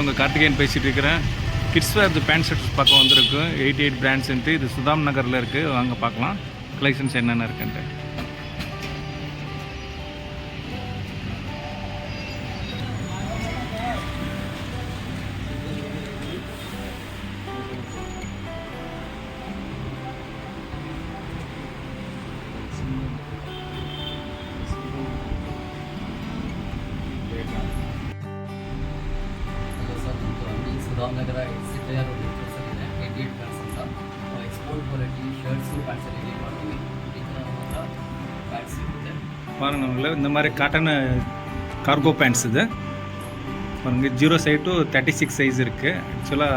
உங்கள் கார்த்திகேயன் பேசிகிட்டு இருக்கிறேன். கிட்ஸ் வேர் பேண்ட் ஷர்ட்ஸ் பக்கம் வந்திருக்கு. 88 பிராண்ட்ஸ்ன்ட்டு. இது சுதாம் நகரில் இருக்குது. வாங்க பார்க்கலாம் கலெக்ஷன்ஸ் என்னென்ன இருக்குன்ட்டு. ರಾಮನಗರ ಸಿಟಿಯ ರೋಡ್ ಇದೆ 88 ಬ್ರಾಂಡ್ಸ್ ಅಂತ ಎಕ್ಸ್ಪೋರ್ಟ್ ಕ್ವಾಲಿಟಿ ಶರ್ಟ್ಸ್ ಪ್ಯಾಂಟ್ಸ್ ಎಲ್ಲ ರೆಡಿ ಮಾಡ್ತೀವಿ ಈ ಥರ ಮಾತ್ರ ಪ್ಯಾಂಟ್ಸ್ ಸಿಗುತ್ತೆ பாருங்கள். இந்த மாதிரி காட்டன் கார்கோ பேண்ட்ஸ் இது பாருங்கள். 0 சைஸ் டு 36 சைஸ் இருக்குது. ஆக்சுவலாக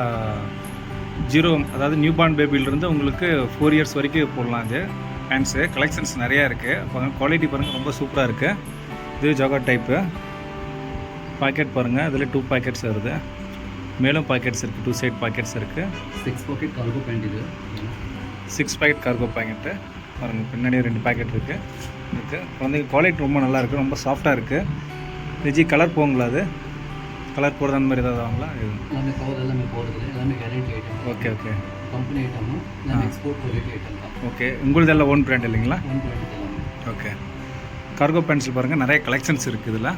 0 அதாவது நியூ பார்ன் பேபிலிருந்து உங்களுக்கு 4 இயர்ஸ் வரைக்கும் போடலாம். இது பேண்ட்ஸு கலெக்ஷன்ஸ் நிறையா இருக்குது. பாருங்கள் குவாலிட்டி பாருங்கள் ரொம்ப சூப்பராக இருக்குது. இது ஜாகர் டைப்பு பாக்கெட் பாருங்கள். இதில் 2 பாக்கெட்ஸ் வருது. மேலும் பாக்கெட்ஸ் இருக்குது. 2 சைட் பாக்கெட்ஸ் இருக்குது. 6 பாக்கெட் கார்கோ பேண்ட் இது 6 பாக்கெட் கார்கோ பாக்கெட்டு பாருங்கள். பின்னாடி 2 பாக்கெட் இருக்குது. குழந்தைங்க குவாலிட்டி ரொம்ப நல்லா இருக்குது. ரொம்ப சாஃப்டாக இருக்குது. விஜி கலர் போங்களா? அது கலர் போடுறது அந்த மாதிரி ஏதாவது வாங்களா? எல்லாமே கவர் எல்லாமே போடுறது எல்லாமே guarantee item. Okay okay. Company item எல்லாமே எக்ஸ்போர்ட் குவாலிட்டி ஐட்டம் தான். ஓகே. உங்களுது எல்லாம் ஓன் பிராண்ட் இல்லைங்களா? ஓன் பிராண்ட் எல்லாமே. ஓகே. கார்கோ பேண்ட்ஸில் பாருங்கள் நிறைய கலெக்ஷன்ஸ் இருக்குது. இதில்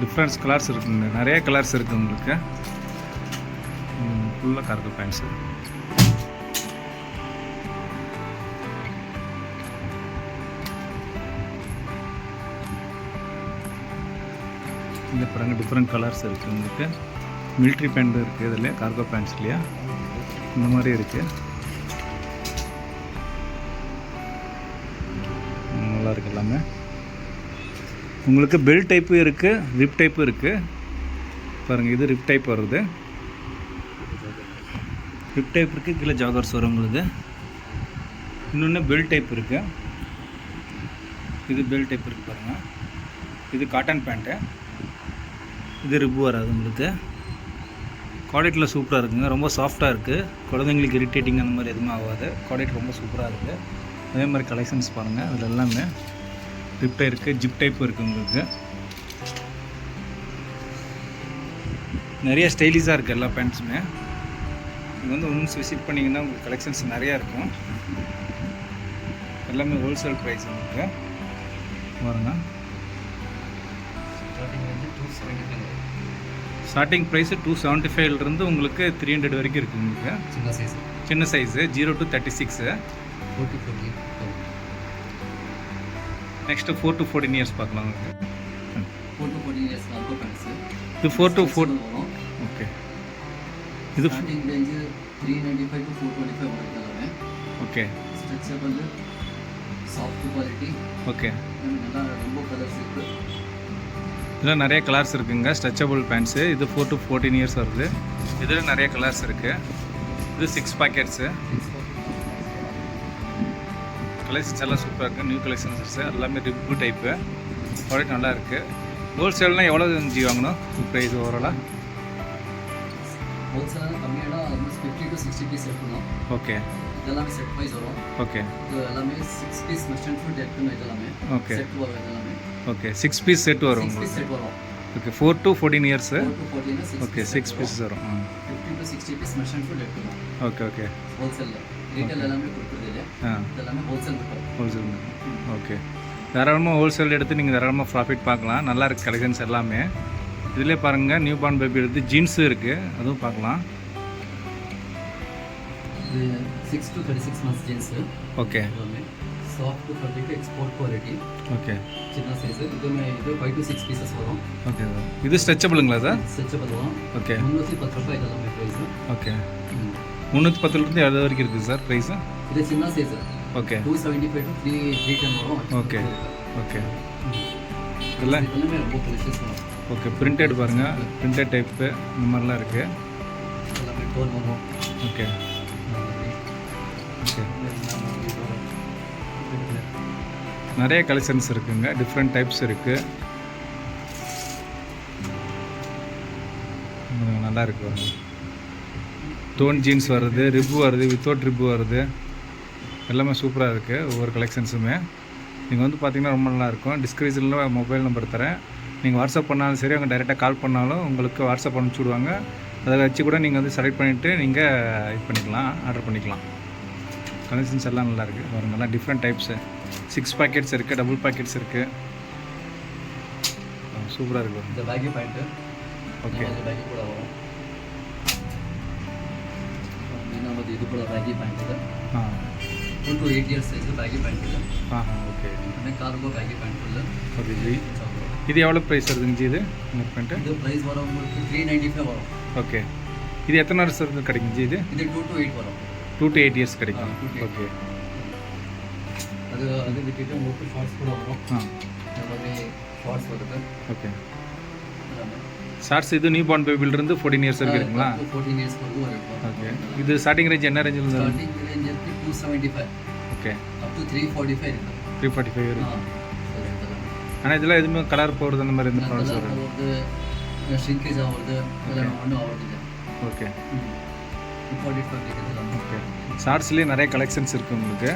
டிஃப்ரெண்ட்ஸ் கலர்ஸ் இருக்குங்க. நிறைய கலர்ஸ் இருக்குது உங்களுக்கு. ஃபுல்லாக கார்கோ பேண்ட்ஸு. இதில் பாருங்கள் டிஃப்ரெண்ட் கலர்ஸ் இருக்குது உங்களுக்கு. மிலிட்ரி பேண்ட் இருக்குது. இதில் கார்கோ பேண்ட்ஸ் இல்லையா இந்த மாதிரி இருக்குது. நல்லா இருக்குது எல்லாமே. உங்களுக்கு பெல் டைப்பு இருக்குது, ரிப் டைப்பு இருக்குது. பாருங்கள் இது ரிப் டைப் வருது. ரிப் டைப் இருக்குது. கீழே ஜாகர்ஸ் வரும் உங்களுக்கு. இன்னொன்று பெல் டைப் இருக்குது. இது பெல் டைப் இருக்குது பாருங்கள். இது காட்டன் பேண்ட்டு. இது ரிப் வராது உங்களுக்கு. குவாலிட்டியில் சூப்பராக இருக்குங்க. ரொம்ப சாஃப்டாக இருக்குது. குழந்தைங்களுக்கு இரிட்டேட்டிங் அந்த மாதிரி எதுவுமே ஆகாது. குவாலிட்டி ரொம்ப சூப்பராக இருக்குது. அதே மாதிரி கலெக்ஷன்ஸ் பாருங்கள். அதில் எல்லாமே ரிப் டைப் இருக்குது, ஜிப் டைப் இருக்குது உங்களுக்கு. நிறைய ஸ்டைலிஷாக இருக்குது எல்லா பேண்ட்ஸுமே. இது வந்து ஒன்ஸ் விசிட் பண்ணிங்கன்னா உங்களுக்கு கலெக்ஷன்ஸ் நிறையா இருக்கும். எல்லாமே ஹோல்சேல் ப்ரைஸ் உங்களுக்கு பாருங்க. ஸ்டார்டிங் ப்ரைஸு 275 உங்களுக்கு 300 வரைக்கும் இருக்குது உங்களுக்கு. சின்ன size 0 to 36. Next 4 to 14 years பார்க்கலாம். 4 to 14 இயர்ஸ் கார்கோ பேண்ட்ஸ். இது 4 to 4. ஓகே. இது ஸ்டார்டிங் ரேஞ்ச் 395 to 425 வரைக்கும் எல்லாமே. Okay. Stretchable soft quality. Okay. நல்லா ரொம்ப கலர்ஸ் இருக்குது. இதில் நிறைய கலர்ஸ் இருக்குங்க. Stretchable bands. இது 4 to 14 இயர்ஸ் வருது. இதில் நிறைய கலர்ஸ் இருக்குது. இது 6 பாக்கெட்ஸு. கலெக்ஷன்ஸ் எல்லாம் சூப்பராக இருக்குது. நியூ கலெக்ஷன்ஸ் எல்லாமே ரிப்பு டைப்பு. குவாலிட்டி நல்லா இருக்குது. ஹோல்சேல்னால் எவ்வளோ ஜி வாங்கணும் ப்ரைஸ் ஓவராலாக? ஹோல்சேலாக கம்மியான ஆல்மோஸ்ட் 50 to 60 பீஸ் எடுக்கணும். ஓகே. இதெல்லாமே செட் வைஸ் வரும். ஓகே. இது எல்லாமே 6 பீஸ் மெஷன் ஃபுட் எடுக்கணும். இதெல்லாமே ஓகே. செட் வரும். இதெல்லாமே ஓகே. 6 பீஸ் செட் வரும். 6 பீஸ் செட் வரும். Okay. 4 to 14 years. 4 to 14 okay. 6 pieces வரும். 50 to 60 பீஸ் மெஷன் ஃபுட் எடுக்கணும். Okay okay. ஹோல்சேலில் ரீட்டெயில் எல்லாமே கொடுக்குறது இல்லை. இதெல்லாமே ஹோல்சேல் மட்டும். ஹோல்சேல். ஓகே. தாராளமாக ஹோல்சேல் எடுத்து நீங்கள் தாராளமாக ப்ராஃபிட் பார்க்கலாம். நல்லா இருக்குது கலெக்ஷன்ஸ் எல்லாமே. இதிலே பாருங்கள் நியூ பார்ன் பேபி எடுத்து ஜீன்ஸும் இருக்குது. அதுவும் பார்க்கலாம். இது 6 to 36 months jeans. Okay. Soft fabric export quality. Okay. சின்ன சைஸு. இதுவுமே இது 5 to 6 பீசஸ் வரும். ஓகே. இது ஸ்ட்ரெச்சபிளுங்களா சார்? ஸ்ட்ரெச்சபிள் வரும். ஓகே. 310 ரூபாய் இதெல்லாமே ப்ரைஸு. ஓகே. 310 70 வரைக்கும் இருக்குது சார் ப்ரைஸு. இது சின்ன சைஸு. ஓகே. 275 to 310 வரும். Okay okay. இதெல்லாம் எல்லாமே ரொம்ப ப்ரைஸஸ் வரும். ஓகே. பிரிண்டட் பாருங்கள். பிரிண்டட் டைப்பு இந்த மாதிரிலாம் இருக்குது. எல்லாமே டோன் வரும். Okay okay. நிறைய கலெக்ஷன்ஸ் இருக்குங்க. டிஃப்ரெண்ட் டைப்ஸ் இருக்குது. நல்லா இருக்கு. டோன் ஜீன்ஸ் வருது, ரிப்பு வருது, வித்தவுட் ரிப்பு வருது. எல்லாமே சூப்பராக இருக்குது ஒவ்வொரு கலெக்ஷன்ஸுமே. நீங்கள் வந்து பார்த்தீங்கன்னா ரொம்ப நல்லாயிருக்கும். டிஸ்கிரிப்ஷனில் மொபைல் நம்பர் தரேன். நீங்கள் வாட்ஸ்அப் பண்ணாலும் சரி, அவங்க டைரெக்டாக கால் பண்ணாலும் உங்களுக்கு வாட்ஸ்அப் அனுப்பிச்சி விடுவாங்க. அதை வச்சு கூட நீங்கள் வந்து செலக்ட் பண்ணிவிட்டு நீங்கள் இது பண்ணிக்கலாம், ஆர்டர் பண்ணிக்கலாம். கலெக்ஷன்ஸ் எல்லாம் நல்லாயிருக்கு பாருங்கள். நல்லா டிஃப்ரெண்ட் டைப்ஸு 6 பாக்கெட்ஸ் இருக்குது, டபுள் பாக்கெட்ஸ் இருக்குது. சூப்பராக இருக்குது. இந்த பேக்கி பேண்ட்டு ஓகே. பேக்கி கூட வரும். ನಮ್ಮದು ಇದು ಕೂಡ ಬ್ಯಾಗಿ ಪ್ಯಾಂಟ್ ಇದೆ. 2 to 8 years size baggy pant ಇದೆ. ஓகே. ಆಮೇಲೆ ಕಾರ್ಗೋ ಬ್ಯಾಗಿ ಪ್ಯಾಂಟ್ ಇದೆ. ஓகே. இது எவ்வளோ ப்ரைஸ் வருதுங்க இது இந்த பேண்ட்டு? இது ப்ரைஸ் வரும் உங்களுக்கு 395 வரும். ஓகே. இது எத்தனை வருஷம் இருந்து கிடைக்குங்க இது? இது 2 to 8 வரும். 2 to 8 இயர்ஸ் கிடைக்கும். ஓகே. அது விட்டுட்டு உங்களுக்கு ஷார்ட்ஸ் கூட வரும். இந்த மாதிரி ஷார்ட்ஸ் வருது. ஓகே. ஷார்ட்ஸ் இது நியூ பார்ன் பேபிலிருந்து 14 இயர்ஸ் வரைக்கும் இருக்குங்களா? 14 இயர்ஸ் வரைக்கும் வரும். ஓகே. இது ஸ்டார்டிங் ரேஞ்ச் என்ன ரேஞ்சில் இருந்து? ஸ்டார்டிங் ரேஞ்ச் இருக்கு 275. ஓகே. அப் டு 345 இருக்கு. 345 வரைக்கும். ஆனால் இதெல்லாம் எதுவுமே கலர் போகிறது அந்த மாதிரி எந்த ப்ராடக்ட்ஸ் வரும்? ಶ್ರಿಂಕೇಜ್ ಆಗೋದು ಎಲ್ಲ ಒಣ್ಣು ಆಗೋದಿಲ್ಲ. ஓகே. ಇಂಪಾರ್ಟೆಂಟ್ பண்ணிட்டு ஓகே. ஷார்ட்ஸ்லேயே நிறைய கலெக்ஷன்ஸ் இருக்குது உங்களுக்கு.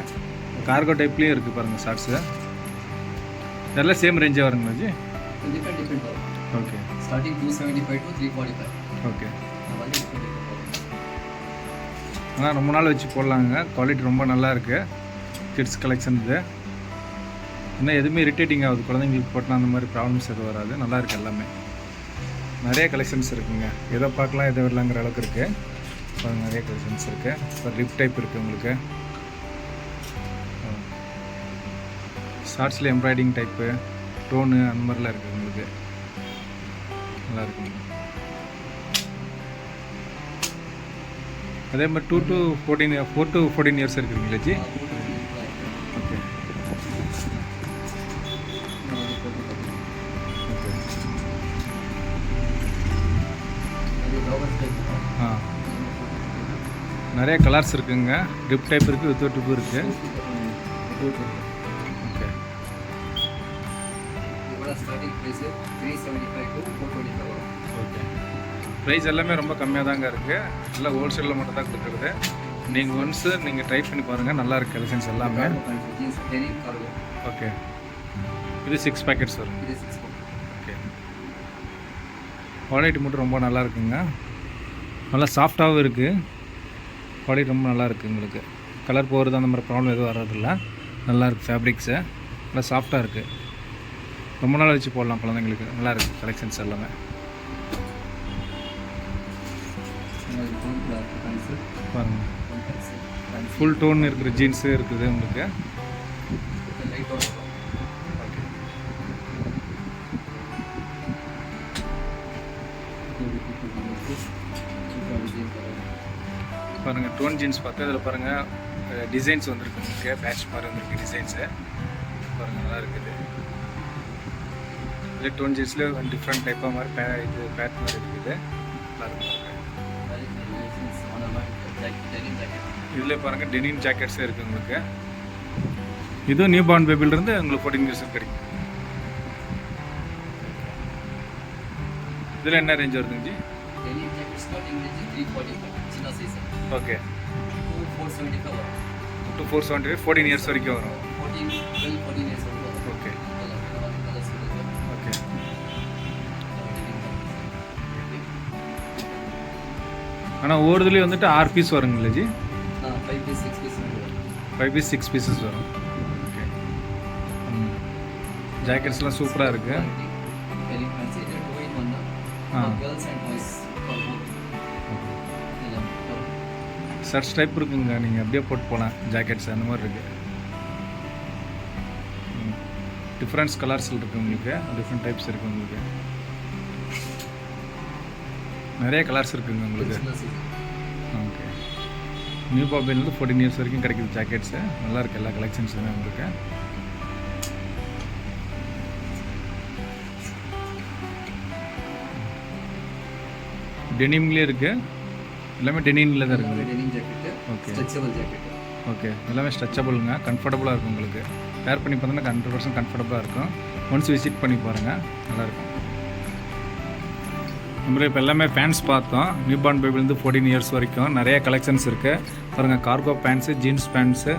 கார்கோ டைப்லேயும் இருக்குது பாருங்கள் ஷார்ட்ஸு. இதெல்லாம் சேம் ரேஞ்சாக வருங்களா ஜி? டிபெண்ட் வரும். ஓகே. Starting 275 to 345. ஓகே. அந்த மாதிரி டிபெண்ட் வரும். ஆனால் ரொம்ப நாள் வச்சு போடலாங்க. குவாலிட்டி ரொம்ப நல்லா இருக்குது. கிட்ஸ் கலெக்ஷன் இது. இன்னும் எதுவுமே இரிட்டேட்டிங் ஆகுது, குழந்தைங்களுக்கு போட்டால் அந்த மாதிரி ப்ராப்ளம்ஸ் எதுவும் வராது. நல்லா இருக்குது எல்லாமே. நிறைய கலெக்ஷன்ஸ் இருக்குங்க. எதை பார்க்கலாம் எதை விடலாங்கிற அளவுக்கு இருக்குது. நிறைய கலெக்ஷன்ஸ் இருக்குது. இப்போ லிப் டைப் இருக்குது உங்களுக்கு. ஷார்ட்ஸில் எம்ப்ராய்டிங் டைப்பு, டோனு அந்த மாதிரிலாம் இருக்குது உங்களுக்கு. நல்லா இருக்குங்க. அதே மாதிரி 4 to 14 இயர்ஸ் இருக்குதுங்களா ஜி? ஓகே. நிறைய கலர்ஸ் இருக்குங்க. ட்ரிப் டைப் இருக்குது, வித் டிப் இருக்குது. ஓகே. ஸ்டார்டிங் ப்ரைஸ் 375 to 425 வரும். ஓகே. ப்ரைஸ் எல்லாமே ரொம்ப கம்மியாக தாங்க இருக்குது. எல்லாம் ஹோல்சேலில் மட்டும் தான் கொடுக்குறது. நீங்கள் ஒன்ஸு நீங்கள் ட்ரை பண்ணி பாருங்கள். நல்லா இருக்குது கலெக்ஷன்ஸ் எல்லாமே. ஓகே. இது 6 பாக்கெட்ஸ் வரும். இது 6 ஓகே. குவாலிட்டி மட்டும் ரொம்ப நல்லா இருக்குங்க. நல்லா சாஃப்டாகவும் இருக்குது. குவாலிட்டி ரொம்ப நல்லா இருக்குது உங்களுக்கு. கலர் போகிறது அந்த மாதிரி ப்ராப்ளம் எதுவும் வர்றதில்ல. நல்லா இருக்குது. ஃபேப்ரிக்ஸு நல்லா சாஃப்டாக இருக்குது. ரொம்ப நாள் வச்சு போடலாம் குழந்தைங்களுக்கு. நல்லா இருக்குது கலெக்ஷன்ஸ் எல்லாமே. பாருங்கள். ஃபுல் டோன் இருக்கிற ஜீன்ஸு இருக்குது உங்களுக்கு. பாருங்கள் டோன் ஜீன்ஸ் பார்த்து அதில் பாருங்கள் டிசைன்ஸ் வந்துருக்கு உங்களுக்கு. பேட்ச் மாதிரி வந்துருக்கு டிசைன்ஸு. பாருங்கள் நல்லா இருக்குது. இது டோன் ஜீன்ஸில் டிஃப்ரெண்ட் டைப்பாக மாதிரி இது பேட் மாதிரி இருக்குது. நல்லா இருக்குது. இதில் பாருங்கள் டெனிம் ஜாக்கெட்ஸே இருக்குது உங்களுக்கு. இதுவும் நியூ பார்ன் பேபிலிருந்து உங்களுக்கு 14 இயர்ஸ் கிடைக்கும். இதில் என்ன ரேஞ்ச் வருதுங்க G? Denim jacket starting range 345 சின்ன சைஸ். ஓகே. 475 வரும். 475 14 இயர்ஸ் வரைக்கும் வரும். 14 இயர்ஸ் வரும். ஓகே. ஓகே. ஆனால் ஒவ்வொருதுலேயும் வந்துட்டு 6 பீஸ் வருங்களா ஜி? 5 பீஸ் 6 பீஸ் வரும். 5 பீஸ் 6 பீசஸ் வரும். ஓகே. ஜாக்கெட்ஸ்லாம் சூப்பராக இருக்குது. ஷர்ட்ஸ் டைப் இருக்குங்க. நீங்கள் அப்படியே போட்டு போகலாம். ஜாக்கெட்ஸ் அந்த மாதிரி இருக்குது. டிஃப்ரெண்ட்ஸ் கலர்ஸில் இருக்குது உங்களுக்கு. டிஃப்ரெண்ட் டைப்ஸ் இருக்குது உங்களுக்கு. நிறைய கலர்ஸ் இருக்குங்க உங்களுக்கு. ஓகே. நியூ பாபிலேருந்து 14 இயர்ஸ் வரைக்கும் கிடைக்குது ஜாக்கெட்ஸு. நல்லாயிருக்கு எல்லா கலெக்ஷன்ஸுமே உங்களுக்கு. டெனிம்லேயே இருக்குது. எல்லாமே டெனிமில் தான் இருக்குது. Denim jacket. Okay. Stretchable jacket. Okay. எல்லாமே ஸ்ட்ரெச்சபிளுங்க. கம்ஃபர்டபுளாக இருக்கும் உங்களுக்கு. வேர் பண்ணி பார்த்தோன்னா 100% கம்ஃபர்டபுளாக இருக்கும். ஒன்ஸ் விசிட் பண்ணி பாருங்கள். நல்லாயிருக்கும். நம்ம இப்போ எல்லாமே பேண்ட்ஸ் பார்த்தோம். நியூ பார்ன் பேபிலேருந்து 14 இயர்ஸ் வரைக்கும் நிறைய கலெக்ஷன்ஸ் இருக்குது பாருங்கள். Cargo pants, jeans pants,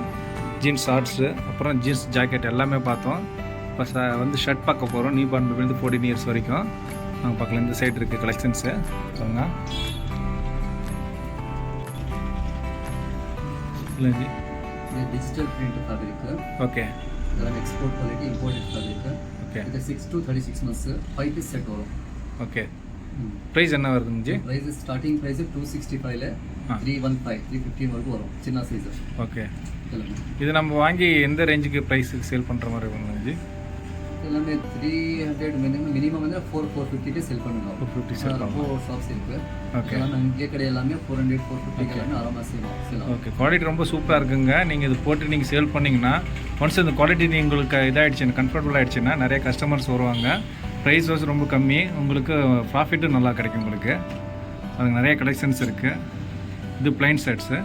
jeans shorts, அப்புறம் ஜீன்ஸ் ஜாக்கெட் எல்லாமே பார்த்தோம். இப்போ வந்து ஷர்ட் பார்க்க போகிறோம். நியூ பார்ன் பேபிலேருந்து 14 இயர்ஸ் வரைக்கும் நாங்கள் பார்க்கல. இந்த சைடு இருக்குது கலெக்ஷன்ஸு பாருங்க. இல்லைங்க இது டிஜிட்டல் பிரிண்ட் ஃபேப்ரிக். ஓகே. இதெல்லாம் export quality imported fabric. Okay. இது 6 to 36 months 5 பீஸ் செட் வரும். ஓகே. ப்ரைஸ் என்ன வருதுங்க ஜி? ப்ரைஸ் ஸ்டார்டிங் ப்ரைஸ் 265ல 315 315 வரைக்கும் வரும் சின்ன சைஸ். ஓகே. இது நம்ம வாங்கி எந்த ரேஞ்சுக்கு ப்ரைஸுக்கு சேல் பண்ணுற மாதிரி இருக்குங்க ஜி? எல்லாமே 300 மினிமம் வந்து 450க்கு செல் பண்ணுவோம். 450 சேல் பண்ணுவோம். 4 ஷாப்ஸ் இருக்கு. ஓகே. எல்லாமே இங்கே கடை எல்லாமே 400 450 எல்லாமே ஆராமா சேல் ஆகும். ஓகே. குவாலிட்டி ரொம்ப சூப்பராக இருக்குங்க. நீங்கள் இது போட்டு நீங்கள் சேல் பண்ணிங்கன்னா ஒன்ஸ் இந்த குவாலிட்டி உங்களுக்கு இதாகிடுச்சுன்னா கம்ஃபர்டபுள் ஆகிடுச்சுன்னா நிறைய கஸ்டமர்ஸ் வருவாங்க. ப்ரைஸ் வாஸ் ரொம்ப கம்மி, உங்களுக்கு ப்ராஃபிட்டும் நல்லா கிடைக்கும் உங்களுக்கு. அதுக்கு நிறைய கலெக்ஷன்ஸ் இருக்குது. இது பிளைன் ஷர்ட்ஸு.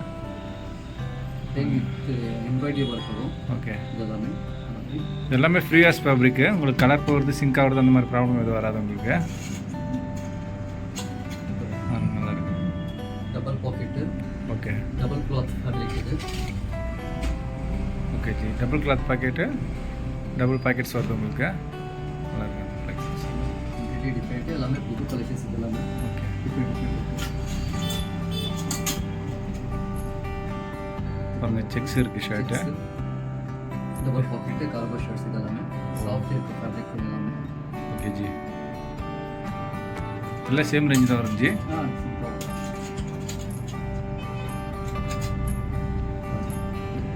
எம்ப்ராய்டரி ஒர்க் வரும். ஓகே. இதெல்லாமே இது எல்லாமே ஃப்ரீ ஆஸ் ஃபேப்ரிக்கு. உங்களுக்கு கலர் போகிறது சிங்க் ஆகிறது அந்த மாதிரி ப்ராப்ளம் எதுவும் வராது உங்களுக்கு. நல்லா இருக்கு. Double pocket. Okay. Double cloth fabric இது. Okay ji. Double cloth pocket, double pockets வருது உங்களுக்கு. நல்லா இருக்கு. டிஃப்ரெண்ட் எல்லாமே புது கலெக்ஷன்ஸ் எல்லாமே. ஓகே. பாருங்க செக்ஸ் இருக்குது shirt. Double packet cargo shirts இதெல்லாமே சாஃப்ட் இருக்கு ஃபேப்ரிக் எல்லாமே. Okay G. எல்லாம் சேம் ரேஞ்ச் தான் வரும் ஜி.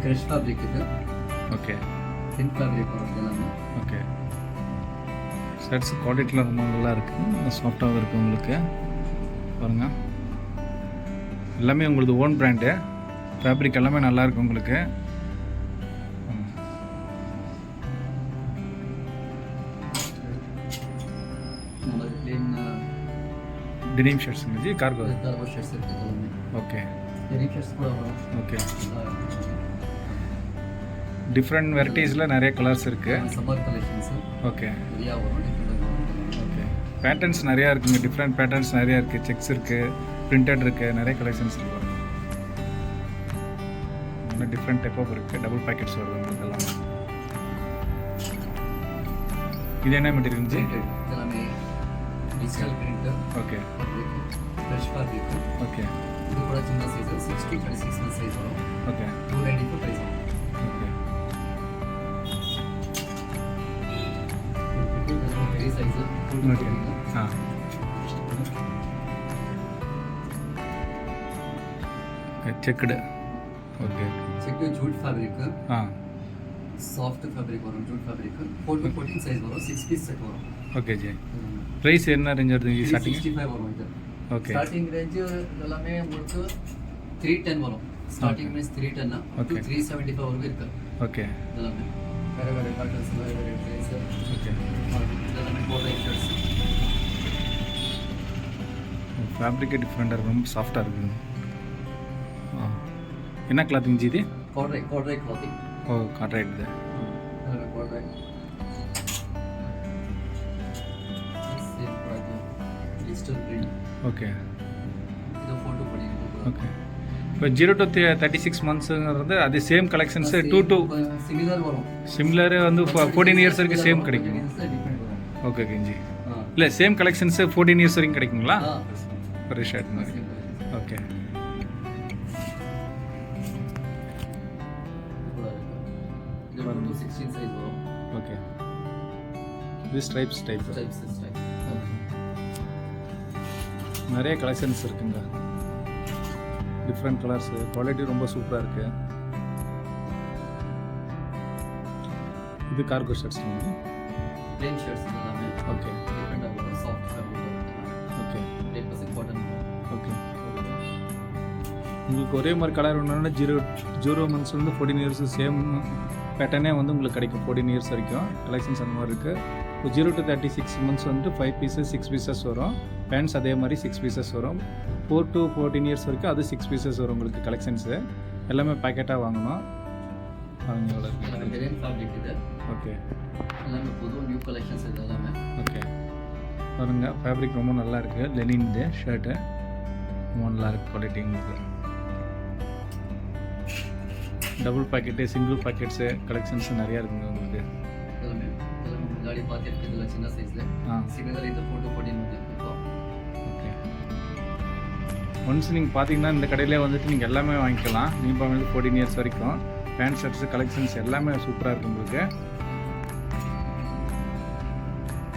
கிரஷ் ஃபேப்ரிக் இது. ஓகே. தின் ஃபேப்ரிக் வரும் எல்லாமே. ஓகே. ஷர்ட்ஸ் குவாலிட்டியில் ரொம்ப நல்லா இருக்குது, சாஃப்டாகவும் இருக்குது உங்களுக்கு. பாருங்கள் எல்லாமே உங்களுக்கு ஓன் பிராண்டு. ஃபேப்ரிக் எல்லாமே நல்லாயிருக்கு உங்களுக்கு. Denim shirts G. Cargo shirts இருக்கு எல்லாமே. ஓகே. டெனிம் ஷர்ட்ஸ் கூட வரும். ஓகே. டிஃப்ரெண்ட் வெரைட்டிஸில் நிறைய கலர்ஸ் இருக்குது. Summer collections. ஓகே. நிறையா வரும். ஓகே. பேட்டர்ன்ஸ் நிறையா இருக்குங்க. டிஃப்ரெண்ட் பேட்டர்ன்ஸ் நிறையா இருக்குது. செக்ஸ் இருக்குது, பிரிண்டட் இருக்குது, நிறைய கலெக்ஷன்ஸ் இருக்குது. இன்னும் டிஃப்ரெண்ட் டைப் ஆஃப் இருக்குது. டபுள் பேக்கெட்ஸ் வருது உங்களுக்கு எல்லாமே. இது என்ன மெட்டீரியல் ஜி? எல்லாமே digital print. Okay. Fresh fabric. Okay. இது கூட சின்ன சைஸ் 6 to 36 months சைஸ் வரும். ஓகே. 290 பிரைஸ் வரும். ஓகே. பெரிய சைஸ். ஓகே. ஆ. செக்குடு. ஓகே. செக்கு ஜூட் ஃபேப்ரிக். ஆ. சாஃப்ட் ஃபேப்ரிக் வரும். ஜூட் ஃபேப்ரிக் 4 to 14 சைஸ் வரும். 6 பீஸ் செட் வரும். Okay G. ப்ரைஸ் என்ன ரேஞ்ச் வருது ஸ்டார்டிங்? 365 வரும் இது. ஓகே. ஸ்டார்டிங் ரேஞ்ச் எல்லாமே உங்களுக்கு 310 வரும். Starting means 310 okay. 375 வரைக்கும் இருக்கு. ஓகே. எல்லாமே வேற வேற பேட்டர்ன்ஸ் வேற வேற டிசைன்ஸ். ஓகே. எல்லாமே கோல்ட் ஷர்ட்ஸ். ஃபேப்ரிக்கே டிஃப்ரெண்டாக இருக்கும், ரொம்ப சாஃப்டாக இருக்குது. என்ன கிளாத்திங் ஜி இது? கோட்ரை கிளாத்திங். ஓ காட்ரைட் இது. கோட்ரை same product digital print. Okay. இது ஃபோட்டோ பண்ணிருக்கு. ஓகே. இப்போ 0 to 36 monthsங்கிறது அது சேம் கலெக்ஷன்ஸு 2 to சிமிலர் வரும். சிமிலர் வந்து 14 இயர்ஸ் வரைக்கும் சேம் கிடைக்கும். Okay okay ji. இல்லை சேம் கலெக்ஷன்ஸு 14 இயர்ஸ் வரைக்கும் கிடைக்குங்களா? ஒரு ஷர்ட் மாதிரி. ஓகே. இது 16 சைஸ் வரும். ஓகே. இது ஸ்ட்ரைப்ஸ் டைப். நிறைய கலெக்ஷன்ஸ் இருக்குங்க. டிஃப்ரெண்ட் கலர்ஸு, குவாலிட்டி ரொம்ப சூப்பராக இருக்குது. இது கார்கோ ஷர்ட்ஸ் பிளேன் ஷர்ட்ஸ் எல்லாமே. ஓகே. டிஃப்ரெண்டாக வரும். சாஃப்ட் ஃபேப்ரிக் வரும். ஓகே. 100% காட்டன் வரும். ஓகே. உங்களுக்கு ஒரே மாதிரி கலர் வேணும்னா 0 monthsலேருந்து 14 years சேம் பேட்டர்னே வந்து உங்களுக்கு கிடைக்கும். 14 years வரைக்கும் கலெக்ஷன்ஸ் அந்த மாதிரி இருக்குது. இப்போ 0 to 36 months வந்து 5 pieces 6 pieces வரும். பேண்ட்ஸ் அதே மாதிரி 6 pieces வரும். 4 to 14 years வரைக்கும் அது 6 pieces வரும் உங்களுக்கு கலெக்ஷன்ஸு. எல்லாமே பேக்கெட்டாக வாங்கணும். அவங்க எவ்வளோ இருக்குது? டெனிம் ஃபேப்ரிக் இது. ஓகே. எல்லாமே புது நியூ கலெக்ஷன்ஸ் இது எல்லாமே. ஓகே. பாருங்க ஃபேப்ரிக் ரொம்ப நல்லா இருக்குது. லெனின் இது ஷர்ட்டு ரொம்ப நல்லா இருக்குது குவாலிட்டி உங்களுக்கு. Double packet single packets collections நிறையா இருக்குங்க உங்களுக்கு. எல்லாமே முன்னாடி பார்த்துருக்குதுல சின்ன சைஸில் ஆ சிமிலர் இந்த ஃபோட்டோ 14 வந்துருக்கு இப்போ. ஓகே. ஒன்ஸ் நீங்கள் பார்த்தீங்கன்னா இந்த கடையிலே வந்துட்டு நீங்கள் எல்லாமே வாங்கிக்கலாம். நியூ பார்ன் 14 இயர்ஸ் வரைக்கும் பேண்ட் ஷர்ட்ஸு கலெக்ஷன்ஸ் எல்லாமே சூப்பராக இருக்குது உங்களுக்கு.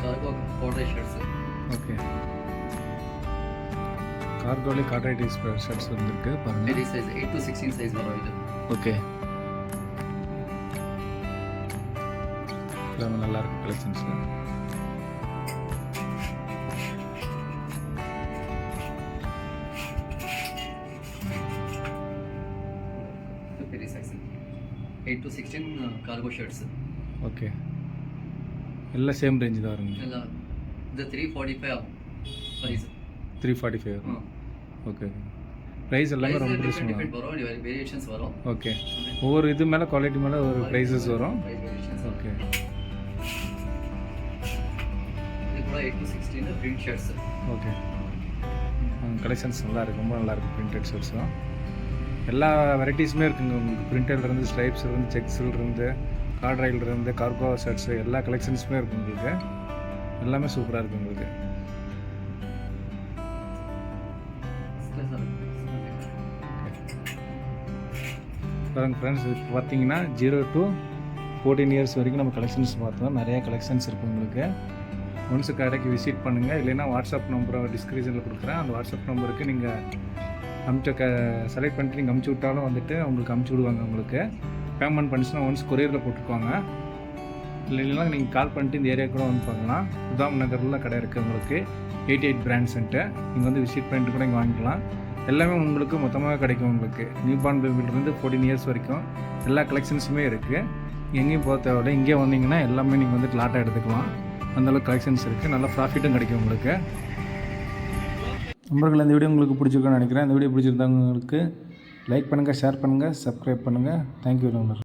கார்கோ கோட்ரேஜ் ஷர்ட்ஸு. ஓகே. கார்கோலே காட்ரேஜ் ஷர்ட்ஸ் வந்துருக்கு பாருங்கள். பெரிய சைஸ் 8 to 16 சைஸ் வரும் இது. ஓகே. எல்லாமே நல்லா இருக்கு கலெக்ஷன்ஸ். பெரிய size 8 to 16 cargo shirts. Okay. எல்லாம் சேம் ரேஞ்சு தான் வருங்க. எல்லாம் இது 345 ஆகும் ப்ரைஸ். 345 வரும். ஓகே. ப்ரைஸ் எல்லாமே ரொம்ப டிஃபரெண்ட் வரும். வரும், வேரியேஷன்ஸ் வரும். ஓகே. ஒவ்வொரு இது மேலே குவாலிட்டி மேலே ஒரு ப்ரைஸஸ் வரும். Price variations வரும். ஓகே. இது கூட 8 to 16 print shirts. Okay. Collections நல்லா இருக்கு, ரொம்ப நல்லா இருக்குது பிரிண்டட் ஷர்ட்ஸும். எல்லா வெரைட்டிஸுமே இருக்குங்க உங்களுக்கு. பிரிண்டட்லேருந்து ஸ்ட்ரைப்ஸ்லேருந்து செக்ஸ்லேருந்து கார்ட்ரைல்லேருந்து கார்கோ ஷர்ட்ஸு எல்லா கலெக்ஷன்ஸுமே இருக்குது உங்களுக்கு. எல்லாமே சூப்பராக இருக்குது உங்களுக்கு. பாருங்க ஃப்ரெண்ட்ஸ், இப்போ பார்த்தீங்கன்னா 0 to 14 இயர்ஸ் வரைக்கும் நம்ம கலெக்ஷன்ஸ் பார்த்தோம். நிறையா கலெக்ஷன்ஸ் இருக்குது உங்களுக்கு. ஒன்ஸ் கடைக்கு விசிட் பண்ணுங்கள். இல்லைன்னா வாட்ஸ்அப் நம்பரை டிஸ்கிரிப்ஷனில் கொடுக்குறேன். அந்த வாட்ஸ்அப் நம்பருக்கு நீங்கள் செலக்ட் பண்ணிட்டு நீங்கள் அமுச்சு விட்டாலும் வந்துட்டு உங்களுக்கு அமுச்சு விடுவாங்க. உங்களுக்கு பேமெண்ட் பண்ணிச்சுன்னா ஒன்ஸ் கொரியரில் போட்டுக்குவாங்க. இல்லைன்னா நீங்கள் கால் பண்ணிட்டு இந்த ஏரியா கூட வந்து பார்க்கலாம். உதாம் நகரில் கடை இருக்குது உங்களுக்கு. 88 பிராண்ட்ஸ்ன்ட்டு நீங்கள் வந்து விசிட் பண்ணிட்டு கூட இங்கே வாங்கிக்கலாம். எல்லாமே உங்களுக்கு மொத்தமாக கிடைக்கும் உங்களுக்கு. நியூ பார்ன் பேபிலேருந்து 14 இயர்ஸ் வரைக்கும் எல்லா கலெக்ஷன்ஸுமே இருக்குது. எங்கேயும் போக தேவையில்லை. இங்கே வந்தீங்கன்னா எல்லாமே நீங்கள் வந்து லாட்டாக எடுத்துக்கலாம். அந்தளவுக்கு கலெக்ஷன்ஸ் இருக்குது. நல்லா ப்ராஃபிட்டும் கிடைக்கும் உங்களுக்கு. நண்பர்கள், இந்த வீடியோ உங்களுக்கு பிடிச்சிருக்குன்னு நினைக்கிறேன். இந்த வீடியோ பிடிச்சிருந்தவங்களுக்கு லைக் பண்ணுங்கள், ஷேர் பண்ணுங்கள், சப்ஸ்கிரைப் பண்ணுங்கள். தேங்க்யூ நண்பர்.